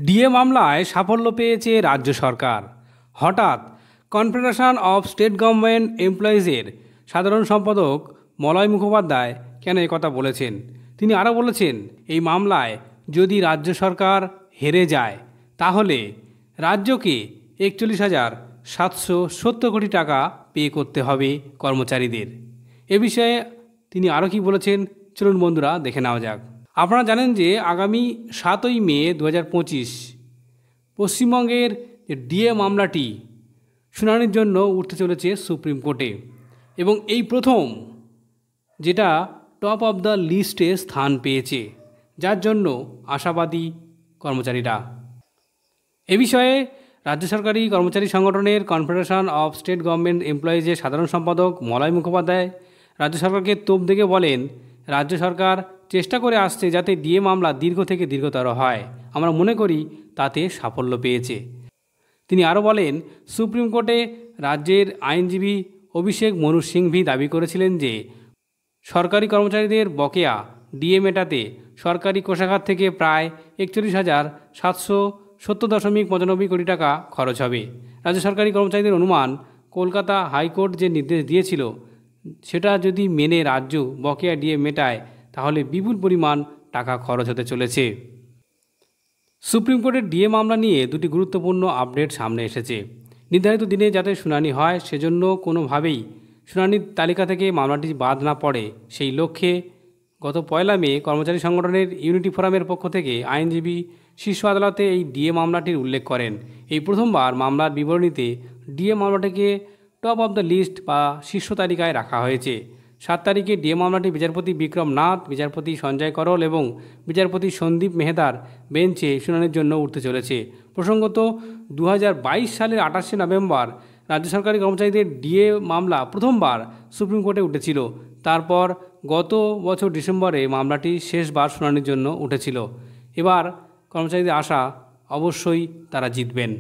DA মামলায় সাফল্য পেয়েছে রাজ্য সরকার। হঠাৎ কনফেডারেশন অফ স্টেট গভর্নমেন্ট এমপ্লয়িজের সাধারণ সম্পাদক মলয় মুখোপাধ্যায় কেন কথা বলেছেন? তিনি আরও বলেছেন, এই মামলায় যদি রাজ্য সরকার হেরে যায় তাহলে রাজ্যকে 41,770 কোটি টাকা পে করতে হবে কর্মচারীদের। এ বিষয়ে তিনি আরও কি বলেছেন চলুন বন্ধুরা দেখে নেওয়া যাক। আপনারা জানেন যে আগামী 7ই মে 2025 পশ্চিমবঙ্গের ডিএ মামলাটি শুনানির জন্য উঠতে চলেছে সুপ্রিম কোর্টে, এবং এই প্রথম যেটা টপ অফ দ্য লিস্টে স্থান পেয়েছে, যার জন্য আশাবাদী কর্মচারীরা। এ বিষয়ে রাজ্য সরকারি কর্মচারী সংগঠনের কনফেডারেশন অফ স্টেট গভর্নমেন্ট এমপ্লয়িজের সাধারণ সম্পাদক মলয় মুখোপাধ্যায় রাজ্য সরকারকে তোপ দেখে বলেন, রাজ্য সরকার চেষ্টা করে আসছে যাতে ডিএ মামলা দীর্ঘ থেকে দীর্ঘতর হয়। আমরা মনে করি তাতে সাফল্য পেয়েছে। তিনি আরও বলেন, সুপ্রিম কোর্টে রাজ্যের আইনজীবী অভিষেক মনু সিংভি দাবি করেছিলেন যে সরকারি কর্মচারীদের বকেয়া ডিএ মেটাতে সরকারি কোষাগার থেকে প্রায় 41,770.95 কোটি টাকা খরচ হবে। রাজ্য সরকারি কর্মচারীদের অনুমান, কলকাতা হাইকোর্ট যে নির্দেশ দিয়েছিল সেটা যদি মেনে রাজ্য বকেয়া ডিএ মেটায় তাহলে বিপুল পরিমাণ টাকা খরচ হতে চলেছে। সুপ্রিম কোর্টের ডিএ মামলা নিয়ে দুটি গুরুত্বপূর্ণ আপডেট সামনে এসেছে। নির্ধারিত দিনে যাতে শুনানি হয় সেজন্য কোনোভাবেই শুনানির তালিকা থেকে মামলাটি বাদ না পড়ে সেই লক্ষ্যে গত 1 মে কর্মচারী সংগঠনের ইউনিটি ফোরামের পক্ষ থেকে আইনজীবী শীর্ষ আদালতে এই ডিএ মামলাটির উল্লেখ করেন। এই প্রথমবার মামলার বিবরণীতে ডিএ মামলাটিকে টপ অফ দ্য লিস্ট বা শীর্ষ তালিকায় রাখা হয়েছে। 7 তারিখে ডিএ মামলাটি বিচারপতি বিক্রম নাথ, বিচারপতি সঞ্জয় করল এবং বিচারপতি সন্দীপ মেহতার বেঞ্চে শুনানির জন্য উঠতে চলেছে। প্রসঙ্গত 2022 সালের 28শে নভেম্বর রাজ্য সরকারি কর্মচারীদের ডিএ মামলা প্রথমবার সুপ্রিম কোর্টে উঠেছিল। তারপর গত বছর ডিসেম্বরে মামলাটি শেষবার শুনানির জন্য উঠেছিল। এবার কর্মচারীদের আশা অবশ্যই তারা জিতবেন।